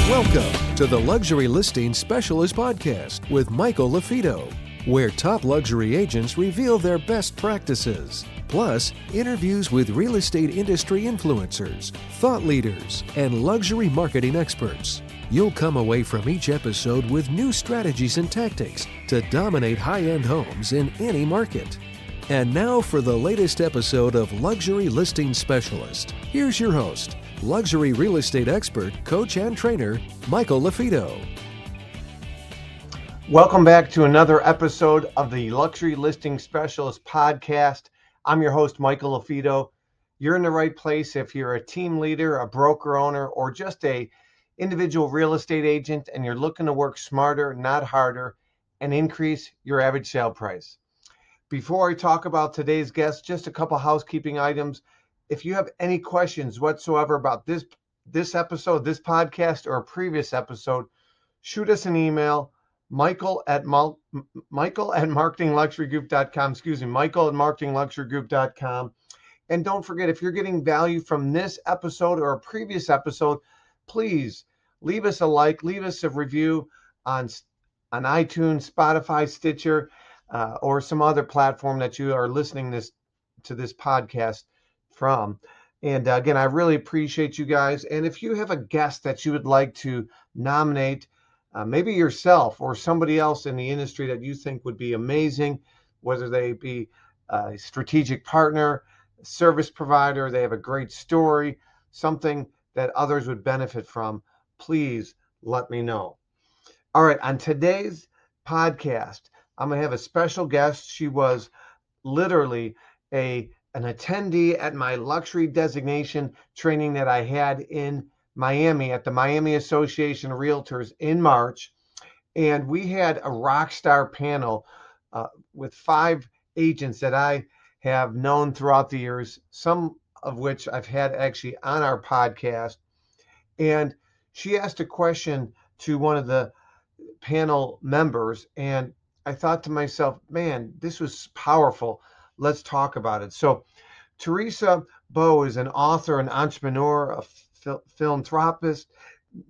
Welcome to the Luxury Listing Specialist Podcast with Michael LaFido, where top luxury agents reveal their best practices, plus interviews with real estate industry influencers, thought leaders, and luxury marketing experts. You'll come away from each episode with new strategies and tactics to dominate high-end homes in any market. And now for the latest episode of Luxury Listing Specialist. Here's your host, luxury real estate expert, coach, and trainer, Michael LaFido. Welcome back to another episode of the Luxury Listing Specialist Podcast. I'm your host, Michael LaFido. You're in the right place if you're a team leader, a broker owner, or just a individual real estate agent and you're looking to work smarter, not harder, and increase your average sale price. Before I talk about today's guest, just a couple housekeeping items. If you have any questions whatsoever about this episode, this podcast, or a previous episode, shoot us an email, Michael at marketingluxurygroup.com, Michael at marketingluxurygroup.com. And don't forget, if you're getting value from this episode or a previous episode, please leave us a like, leave us a review on iTunes, Spotify, Stitcher, or some other platform that you are listening to this podcast from. And again, I really appreciate you guys. And if you have a guest that you would like to nominate, maybe yourself or somebody else in the industry that you think would be amazing, whether they be a strategic partner, service provider, they have a great story, something that others would benefit from, please let me know. All right, on today's podcast, I'm going to have a special guest. She was literally an attendee at my luxury designation training that I had in Miami at the Miami Association of Realtors in March. And we had a rock star panel with 5 agents that I have known throughout the years, some of which I've had actually on our podcast. And she asked a question to one of the panel members, and I thought to myself, man, this was powerful. Let's talk about it. So Theresa Bowe is an author, an entrepreneur, a philanthropist,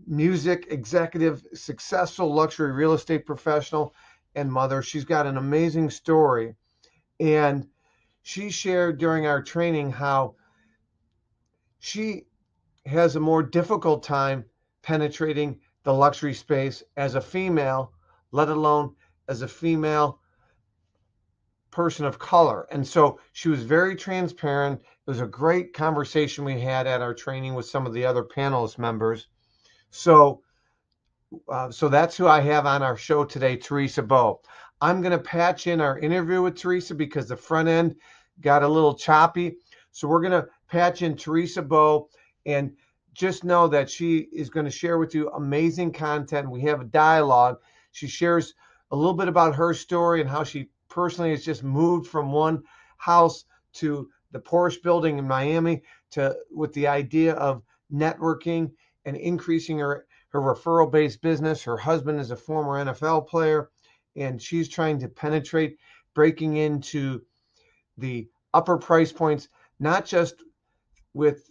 music executive, successful luxury real estate professional, and mother. She's got an amazing story. And she shared during our training how she has a more difficult time penetrating the luxury space as a female, let alone as a female person of color. And so she was very transparent. It was a great conversation we had at our training with some of the other panelist members. So that's who I have on our show today, Theresa Bowe. I'm going to patch in our interview with Theresa because the front end got a little choppy. So we're going to patch in Theresa Bowe, and just know that she is going to share with you amazing content. We have a dialogue. She shares a little bit about her story and how she personally has just moved from one house to the Porsche building in Miami with the idea of networking and increasing her referral-based business. Her husband is a former NFL player, and she's trying to penetrate, breaking into the upper price points, not just with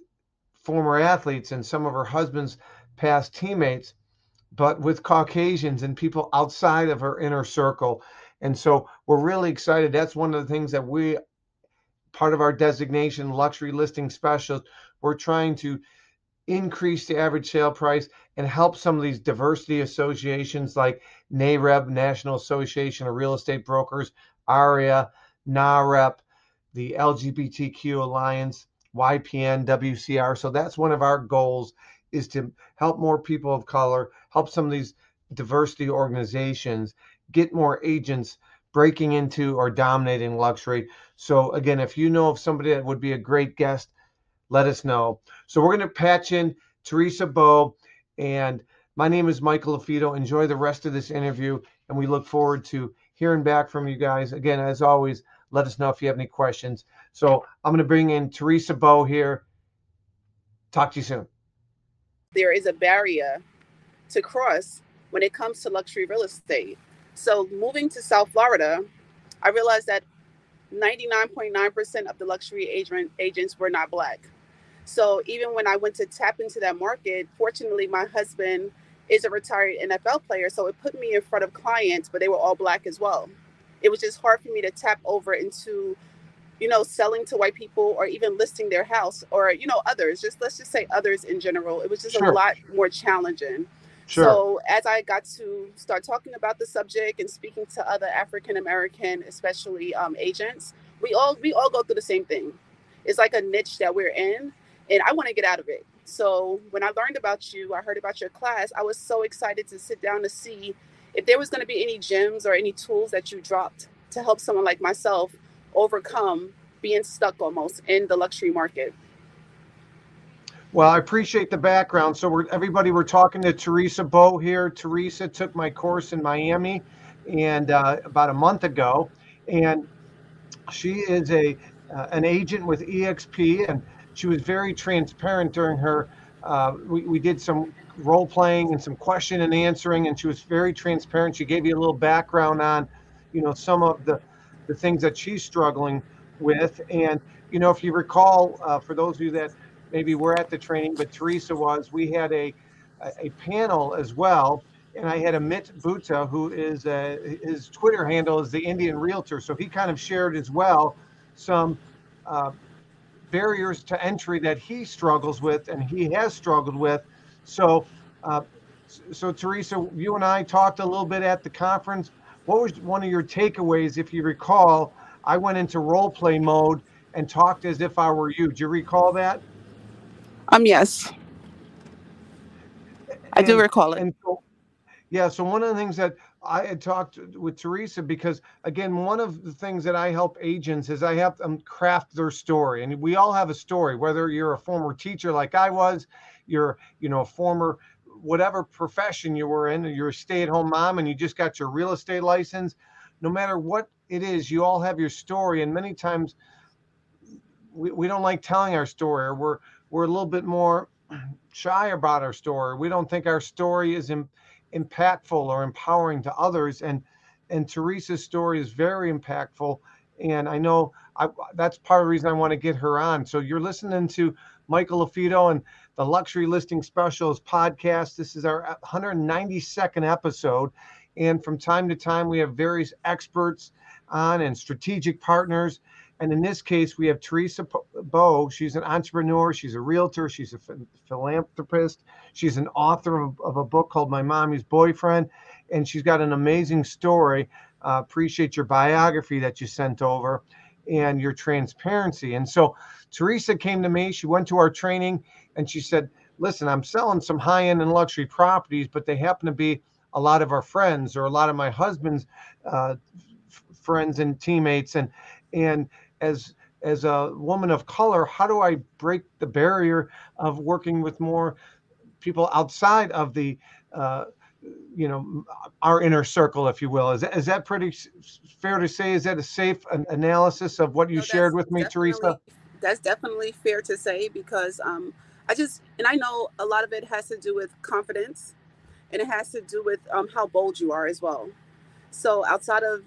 former athletes and some of her husband's past teammates, but with Caucasians and people outside of her inner circle. And so we're really excited. That's one of the things that part of our designation, luxury listing specialist, we're trying to increase the average sale price and help some of these diversity associations like NAREB, National Association of Real Estate Brokers, ARIA, NAREP, the LGBTQ Alliance, YPN, WCR. So that's one of our goals, is to help more people of color, help some of these diversity organizations get more agents breaking into or dominating luxury. So again, if you know of somebody that would be a great guest, let us know. So we're going to patch in Theresa Bowe, and my name is Michael LaFido. Enjoy the rest of this interview, and we look forward to hearing back from you guys. Again, as always, let us know if you have any questions. So I'm going to bring in Theresa Bowe here. Talk to you soon. There is a barrier to cross when it comes to luxury real estate. So moving to South Florida, I realized that 99.9% of the luxury agents were not Black. So even when I went to tap into that market, fortunately, my husband is a retired NFL player. So it put me in front of clients, but they were all Black as well. It was just hard for me to tap over into, selling to white people or even listing their house or, others. Just let's just say others in general. It was just a Sure. lot more challenging. Sure. So as I got to start talking about the subject and speaking to other African American, especially agents, we all go through the same thing. It's like a niche that we're in, and I want to get out of it. So when I learned about you, I heard about your class, I was so excited to sit down to see if there was going to be any gems or any tools that you dropped to help someone like myself overcome being stuck almost in the luxury market. Well, I appreciate the background. So we're talking to Theresa Bowe here. Theresa took my course in Miami and about a month ago, and she is an agent with EXP, and she was very transparent during her. We did some role playing and some question and answering, and she was very transparent. She gave you a little background on, some of the things that she's struggling with. And if you recall, for those of you that maybe were at the training, but Theresa was, we had a panel as well. And I had Amit Bhutta, who is his Twitter handle is the Indian Realtor. So he kind of shared as well some barriers to entry that he struggles with and he has struggled with. So, Theresa, you and I talked a little bit at the conference. What was one of your takeaways? If you recall, I went into role play mode and talked as if I were you. Do you recall that? Yes. I do recall it. And so one of the things that I had talked with Theresa, because again, one of the things that I help agents is I have them craft their story. And we all have a story, whether you're a former teacher like I was, you're, a former whatever profession you were in, you're a stay-at-home mom and you just got your real estate license. No matter what it is, you all have your story. And many times we don't like telling our story, or we're a little bit more shy about our story. We don't think our story is impactful or empowering to others. And Theresa's story is very impactful. And I know that's part of the reason I want to get her on. So you're listening to Michael LaFido and the Luxury Listing Specials podcast. This is our 192nd episode. And from time to time, we have various experts on and strategic partners. And in this case, we have Theresa Bowe. She's an entrepreneur. She's a realtor. She's a philanthropist. She's an author of a book called My Mommy's Boyfriend. And she's got an amazing story. Appreciate your biography that you sent over and your transparency. And so Theresa came to me. She went to our training and she said, listen, I'm selling some high-end and luxury properties, but they happen to be a lot of our friends or a lot of my husband's friends and teammates. And as a woman of color, how do I break the barrier of working with more people outside of the, our inner circle, if you will? Is that pretty fair to say? Is that a safe analysis of what you shared with me, Theresa? That's definitely fair to say, because I know a lot of it has to do with confidence, and it has to do with how bold you are as well. So outside of,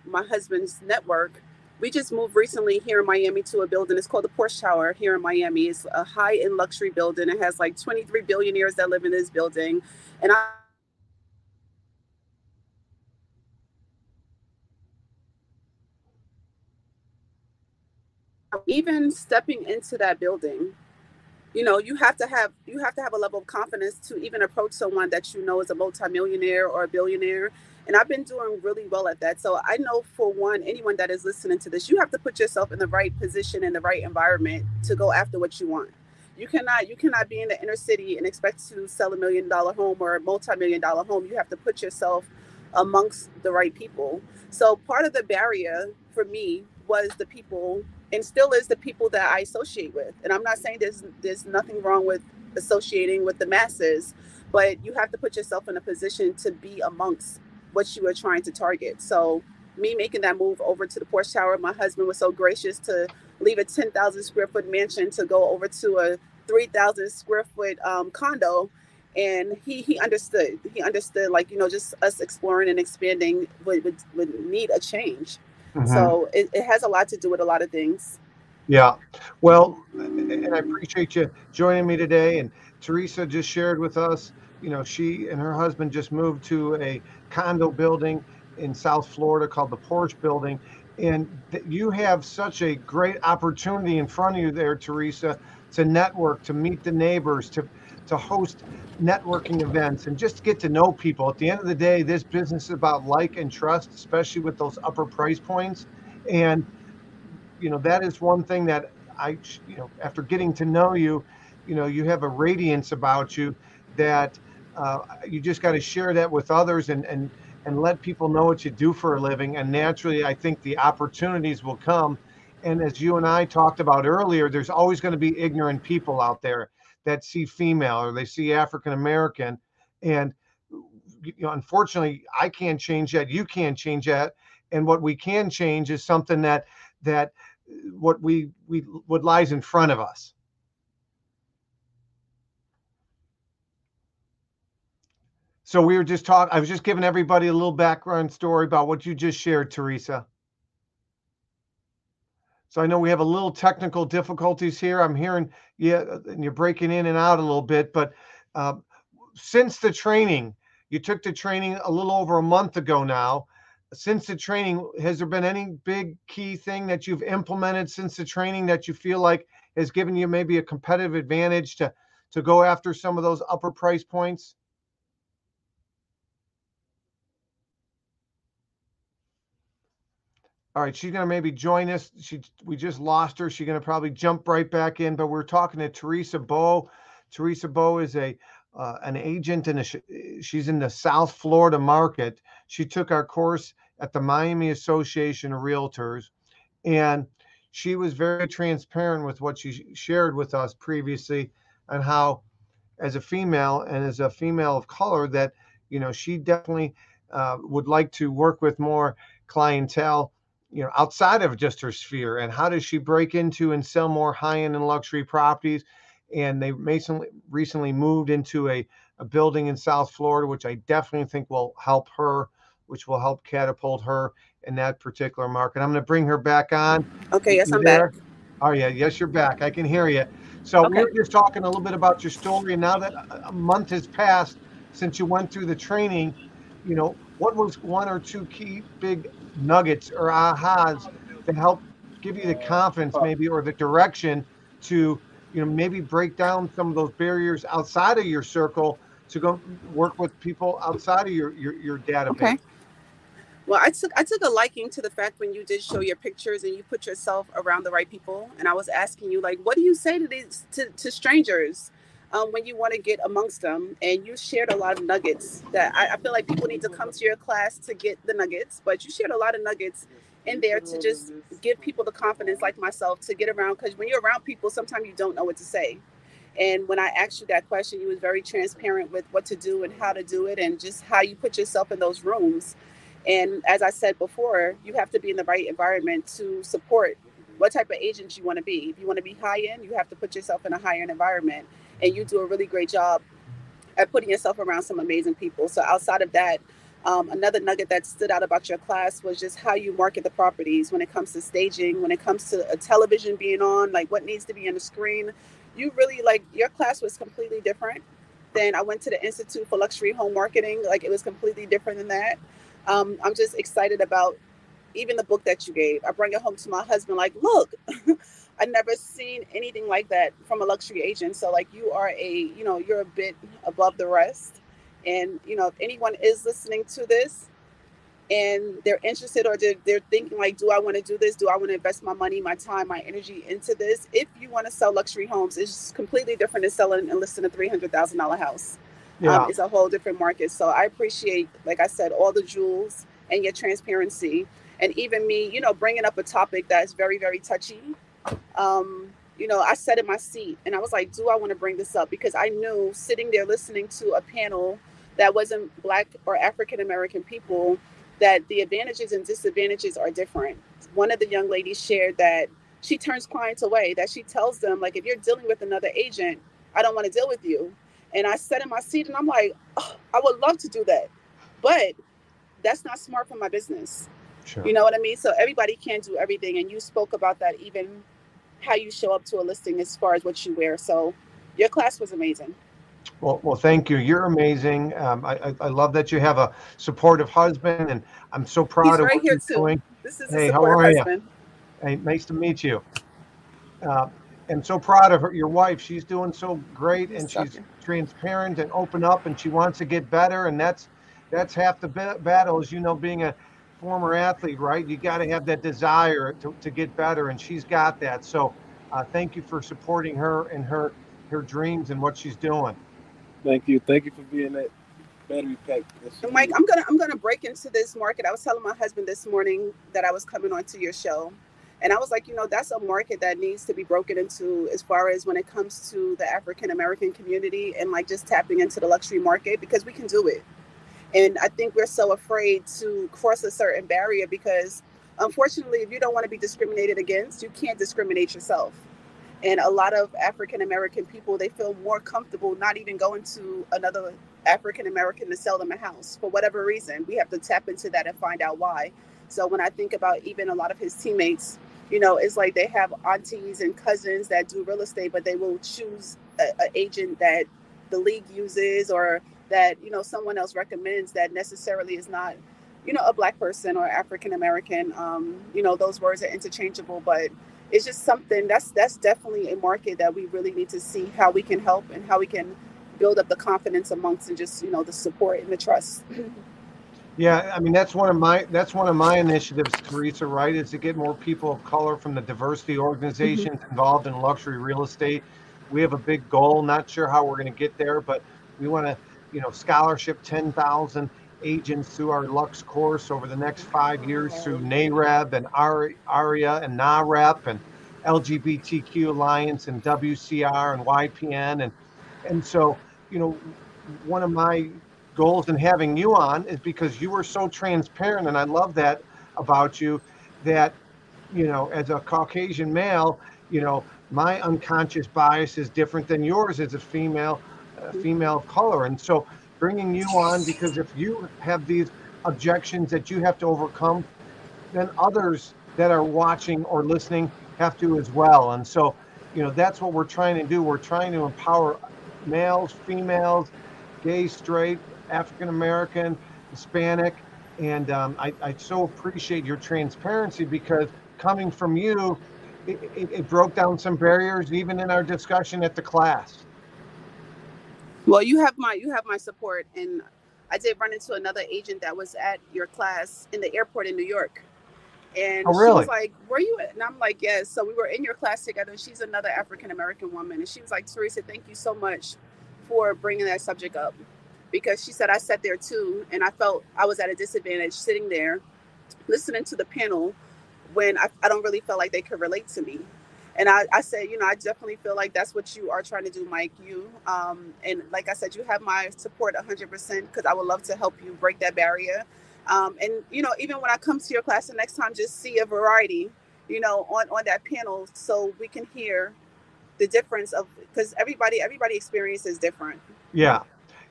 my husband's network, we just moved recently here in Miami to a building. It's called the Porsche Tower here in Miami. It's a high-end luxury building. It has like 23 billionaires that live in this building. And even stepping into that building, you have to have a level of confidence to even approach someone that is a multimillionaire or a billionaire. And I've been doing really well at that. So I know, for one, anyone that is listening to this, you have to put yourself in the right position, in the right environment to go after what you want. You cannot be in the inner city and expect to sell $1 million home or a multi-million-dollar home. You have to put yourself amongst the right people. So part of the barrier for me was the people, and still is the people that I associate with. And I'm not saying there's nothing wrong with associating with the masses, but you have to put yourself in a position to be amongst what you are trying to target. So me making that move over to the Porsche Tower, my husband was so gracious to leave a 10,000 square foot mansion to go over to a 3,000 square foot condo. And he understood. He understood, just us exploring and expanding would need a change. Mm-hmm. So it has a lot to do with a lot of things. Yeah. Well, and I appreciate you joining me today. And Theresa just shared with us she and her husband just moved to a condo building in South Florida called the Porsche building. And you have such a great opportunity in front of you there, Theresa, to network, to meet the neighbors, to host networking events and just get to know people. At the end of the day, this business is about like and trust, especially with those upper price points. And that is one thing that after getting to know you, you have a radiance about you that you just got to share that with others and let people know what you do for a living. And naturally, I think the opportunities will come. And as you and I talked about earlier, there's always going to be ignorant people out there that see female or they see African American. And unfortunately, I can't change that. You can't change that. And what we can change is something that what lies in front of us. So we were just talking. I was just giving everybody a little background story about what you just shared, Theresa. So I know we have a little technical difficulties here. I'm hearing and you're breaking in and out a little bit. But since the training, you took the training a little over a month ago now. Since the training, has there been any big key thing that you've implemented since the training that you feel like has given you maybe a competitive advantage to go after some of those upper price points? All right, she's going to maybe join us. We just lost her. She's going to probably jump right back in, but we're talking to Theresa Bowe. Theresa Bowe is an agent, and she's in the South Florida market. She took our course at the Miami Association of Realtors, and she was very transparent with what she shared with us previously on how, as a female and as a female of color, that she definitely would like to work with more clientele outside of just her sphere. And how does she break into and sell more high-end and luxury properties? And they recently moved into a building in South Florida, which I definitely think will help her, which will help catapult her in that particular market. I'm going to bring her back on. Okay, yes, I'm back. Oh, yeah, yes, you're back. I can hear you. So Okay. we were just talking a little bit about your story. And now that a month has passed since you went through the training, what was one or two key big nuggets or ahas to help give you the confidence maybe or the direction to maybe break down some of those barriers outside of your circle to go work with people outside of your database? Okay. Well, I took a liking to the fact when you did show your pictures and you put yourself around the right people, and I was asking you, like, what do you say to these to strangers when you want to get amongst them? And you shared a lot of nuggets that I feel like people need to come to your class to get the nuggets, but you shared a lot of nuggets in there to just give people the confidence, like myself, to get around, because when you're around people, sometimes you don't know what to say. And when I asked you that question, you was very transparent with what to do and how to do it and just how you put yourself in those rooms. And as I said before, you have to be in the right environment to support what type of agent you want to be. If you want to be high end, you have to put yourself in a high end environment. And you do a really great job at putting yourself around some amazing people. So outside of that, another nugget that stood out about your class was just how you market the properties when it comes to staging, when it comes to a television being on, like what needs to be on the screen. You really, like, your class was completely different. Then I went to the Institute for Luxury Home Marketing. Like, it was completely different than that. I'm just excited about even the book that you gave. I bring it home to my husband, like, look, I never seen anything like that from a luxury agent. So like, you are you're a bit above the rest. And, if anyone is listening to this and they're interested, or they're thinking like, do I want to do this? Do I want to invest my money, my time, my energy into this? If you want to sell luxury homes, it's completely different than selling and listing a $300,000 house. Yeah. It's a whole different market. So I appreciate, like I said, all the jewels and your transparency. And even me, bringing up a topic that's very, very touchy. I sat in my seat and I was like, do I want to bring this up? Because I knew, sitting there listening to a panel that wasn't Black or African American people, that the advantages and disadvantages are different. One of the young ladies shared that she turns clients away, that she tells them, like, if you're dealing with another agent, I don't want to deal with you. And I sat in my seat and I'm like, oh, I would love to do that. But that's not smart for my business. Sure. You know what I mean? So everybody can't do everything. And you spoke about that, even how you show up to a listing as far as what you wear. So your class was amazing. Well, thank you. You're amazing. I love that you have a supportive husband, and I'm so proud He's of right what here you're too. doing. This is a Hey, how supportive are you? husband. Hey, nice to meet you. Uh, I'm so proud of her, your wife. She's doing so great, He's and she's talking. transparent and open up, and she wants to get better. And that's half the battle, is being a former athlete, right? You got to have that desire to get better, and she's got that. So, thank you for supporting her and her dreams and what she's doing. Thank you. Thank you for being that battery pack that she And Mike, needs. I'm gonna break into this market. I was telling my husband this morning that I was coming onto your show, and I was like, that's a market that needs to be broken into as far as when it comes to the African American community and like just tapping into the luxury market because we can do it. And I think we're so afraid to cross a certain barrier because, unfortunately, if you don't want to be discriminated against, you can't discriminate yourself. And a lot of African American people, they feel more comfortable not even going to another African American to sell them a house for whatever reason. We have to tap into that and find out why. So when I think about even a lot of his teammates, it's like they have aunties and cousins that do real estate, but they will choose an agent that the league uses or that someone else recommends that necessarily is not a black person or African American. Those words are interchangeable, but it's just something that's definitely a market that we really need to see how we can help and how we can build up the confidence amongst and just the support and the trust. Yeah, I mean that's one of my initiatives, Teresa, right? Is to get more people of color from the diversity Mhm. organizations involved in luxury real estate. We have a big goal, not sure how we're going to get there, but we want to, scholarship 10,000 agents through our Lux course over the next 5 years through NAREB and ARIA and NAREP and LGBTQ Alliance and WCR and YPN and so, one of my goals in having you on is because you were so transparent, and I love that about you. That as a Caucasian male, my unconscious bias is different than yours as a female of color, and so bringing you on because if you have these objections that you have to overcome, then others that are watching or listening have to as well. And so, that's what we're trying to do. We're trying to empower males, females, gay, straight, African American, Hispanic. And I so appreciate your transparency because coming from you, it broke down some barriers, even in our discussion at the class. Well, you have my support, and I did run into another agent that was at your class in the airport in New York. Oh, And she was really? like, "Were you?" And I'm like, "Yes." So we were in your class together. She's another African American woman, and she was like, "Teresa, thank you so much for bringing that subject up," because she said I sat there too, and I felt I was at a disadvantage sitting there listening to the panel when I don't really feel like they could relate to me. And I said, I definitely feel like that's what you are trying to do, Mike. And like I said, you have my support 100% because I would love to help you break that barrier. And even when I come to your class the next time, just see a variety, on that panel, so we can hear the difference of because everybody experience is different. Yeah.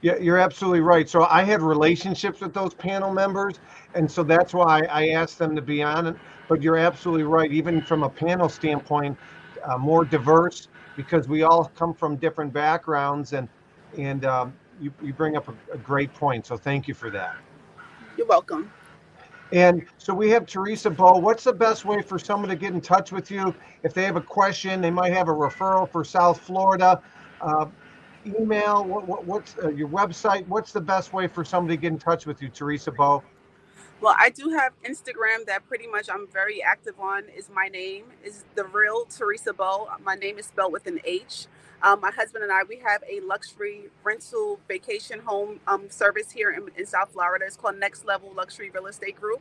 Yeah, you're absolutely right. So I had relationships with those panel members, and so that's why I asked them to be on it. But you're absolutely right. Even from a panel standpoint, more diverse because we all come from different backgrounds, and you bring up a great point. So thank you for that. You're welcome. And so we have Theresa Bowe. What's the best way for someone to get in touch with you if they have a question? They might have a referral for South Florida. Uh, Email. What's your website? What's the best way for somebody to get in touch with you, Theresa Bowe? Well, I do have Instagram that pretty much I'm very active on. Is my name is the real Theresa Bowe. My name is spelled with an H. My husband and I we have a luxury rental vacation home service here in South Florida. It's called Next Level Luxury Real Estate Group.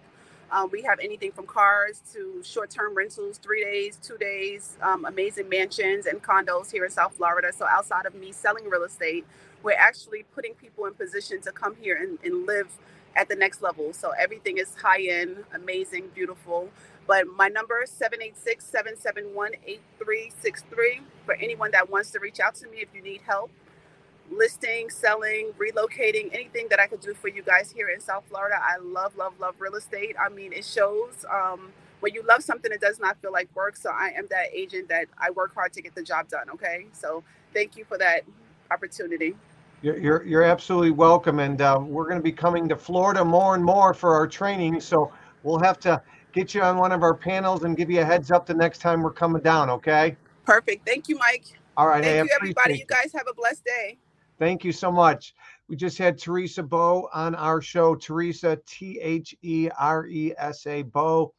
We have anything from cars to short-term rentals, 3 days, 2 days, amazing mansions and condos here in South Florida. So outside of me selling real estate, we're actually putting people in position to come here and live at the next level. So everything is high end, amazing, beautiful. But my number is 786-771-8363 for anyone that wants to reach out to me if you need help listing, selling, relocating, anything that I could do for you guys here in South Florida. I love, love, love real estate. I mean, it shows when you love something, it does not feel like work. So I am that agent that I work hard to get the job done. Okay. So thank you for that opportunity. You're absolutely welcome, and we're going to be coming to Florida more and more for our training. So we'll have to get you on one of our panels and give you a heads up the next time we're coming down. Okay. Perfect. Thank you, Mike. All right. Hey, I Thank you, everybody. appreciate You you. guys have a blessed day. Thank you so much. We just had Theresa Bowe on our show. Theresa, Theresa Bowe.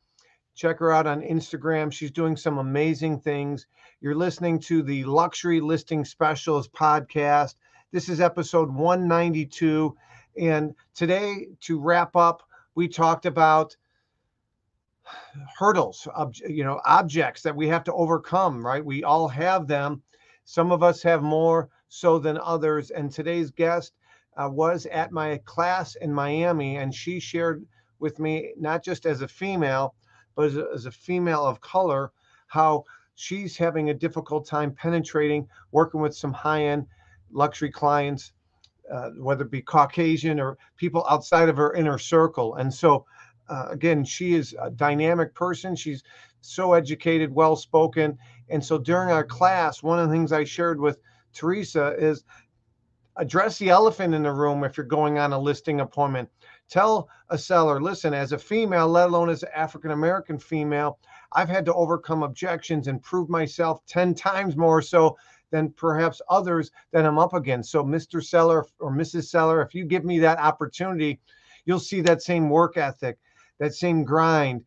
Check her out on Instagram. She's doing some amazing things. You're listening to the Luxury Listing Specialist podcast. This is episode 192. And today, to wrap up, we talked about hurdles, objects that we have to overcome, right? We all have them. Some of us have more so than others. And today's guest was at my class in Miami, and she shared with me, not just as a female, but as a female of color, how she's having a difficult time penetrating, working with some high-end luxury clients, whether it be Caucasian or people outside of her inner circle. And so, again, she is a dynamic person. She's so educated, well-spoken. And so during our class, one of the things I shared with Theresa is address the elephant in the room if you're going on a listing appointment. Tell a seller, listen, as a female, let alone as an African-American female, I've had to overcome objections and prove myself 10 times more so than perhaps others that I'm up against. So Mr. Seller or Mrs. Seller, if you give me that opportunity, you'll see that same work ethic, that same grind,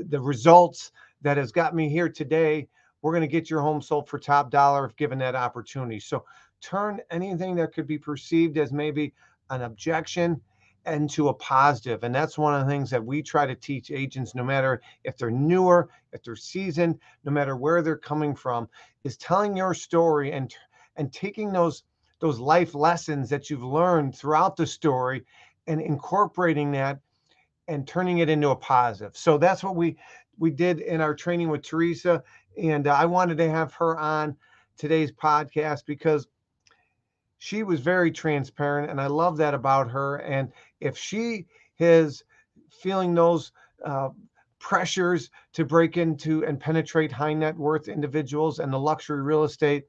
the results that has got me here today. We're going to get your home sold for top dollar if given that opportunity. So turn anything that could be perceived as maybe an objection into a positive. And that's one of the things that we try to teach agents, no matter if they're newer, if they're seasoned, no matter where they're coming from, is telling your story and taking those life lessons that you've learned throughout the story and incorporating that and turning it into a positive. So that's what we did in our training with Theresa. And I wanted to have her on today's podcast because she was very transparent, and I love that about her. And if she is feeling those pressures to break into and penetrate high net worth individuals and the luxury real estate,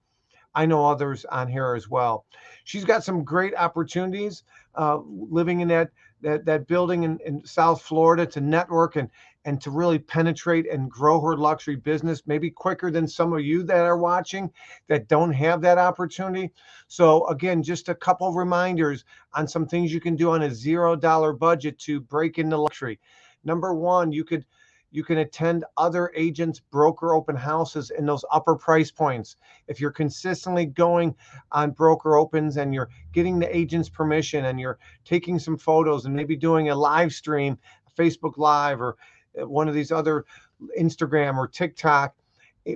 I know others on here as well. She's got some great opportunities living in that building in South Florida to network and to really penetrate and grow her luxury business, maybe quicker than some of you that are watching that don't have that opportunity. So again, just a couple of reminders on some things you can do on a $0 budget to break into luxury. Number one, you can attend other agents' broker open houses in those upper price points. If you're consistently going on broker opens and you're getting the agent's permission and you're taking some photos and maybe doing a live stream, Facebook Live or one of these other Instagram or TikTok,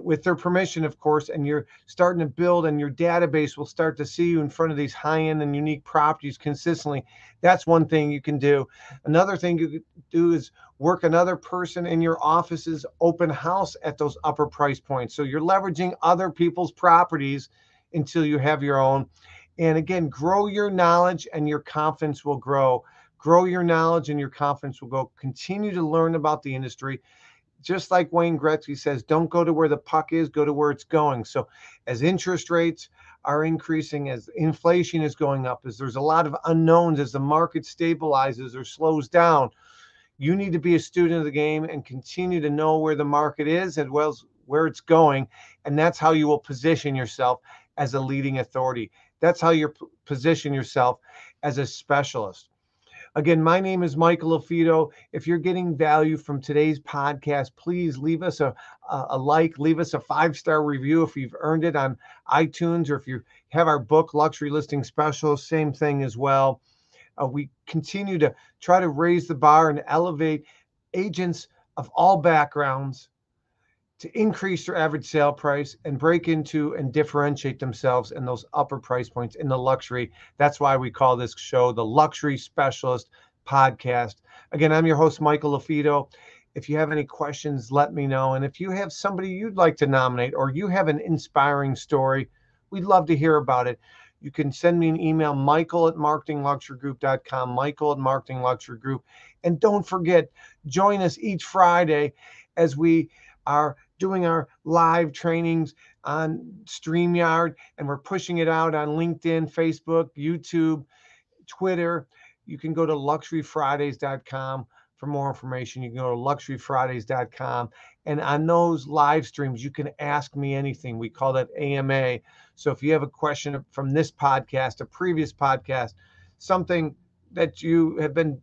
with their permission, of course, and you're starting to build and your database will start to see you in front of these high-end and unique properties consistently. That's one thing you can do. Another thing you could do is work another person in your office's open house at those upper price points. So you're leveraging other people's properties until you have your own. And again, grow your knowledge and your confidence will grow. Grow your knowledge and your confidence will go. Continue to learn about the industry. Just like Wayne Gretzky says, don't go to where the puck is, go to where it's going. So as interest rates are increasing, as inflation is going up, as there's a lot of unknowns, as the market stabilizes or slows down, you need to be a student of the game and continue to know where the market is as well as where it's going. And that's how you will position yourself as a leading authority. That's how you position yourself as a specialist. Again, my name is Michael Lafito. If you're getting value from today's podcast, please leave us a like, leave us a 5-star review if you've earned it on iTunes, or if you have our book, Luxury Listing Specialist, same thing as well. We continue to try to raise the bar and elevate agents of all backgrounds to increase their average sale price and break into and differentiate themselves in those upper price points in the luxury. That's why we call this show the Luxury Specialist Podcast. Again, I'm your host, Michael Lafito. If you have any questions, let me know. And if you have somebody you'd like to nominate or you have an inspiring story, we'd love to hear about it. You can send me an email, michael@marketingluxurygroup.com, michael@marketingluxurygroup. And don't forget, join us each Friday as we are doing our live trainings on StreamYard, and we're pushing it out on LinkedIn, Facebook, YouTube, Twitter. You can go to luxuryfridays.com for more information. You can go to luxuryfridays.com. And on those live streams, you can ask me anything. We call that AMA. So if you have a question from this podcast, a previous podcast, something that you have been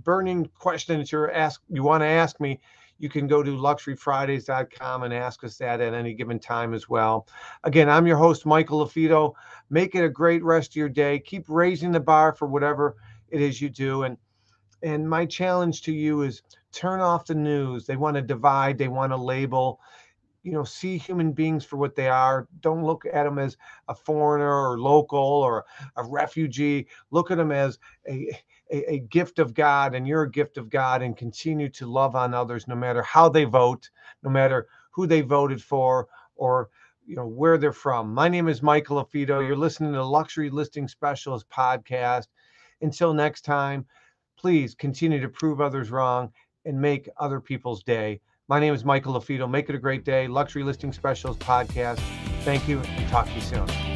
burning question that you want to ask me, you can go to luxuryfridays.com and ask us that at any given time as well. Again, I'm your host, Michael LaFido. Make it a great rest of your day. Keep raising the bar for whatever it is you do. And my challenge to you is turn off the news. They want to divide. They want to label. See human beings for what they are. Don't look at them as a foreigner or local or a refugee. Look at them as a gift of God, and you're a gift of God, and continue to love on others no matter how they vote, no matter who they voted for, or where they're from. My name is Michael LaFido. You're listening to the Luxury Listing Specialist podcast. Until next time, please continue to prove others wrong and make other people's day. My name is Michael LaFido. Make it a great day. Luxury Listing Specialist podcast. Thank you, and talk to you soon.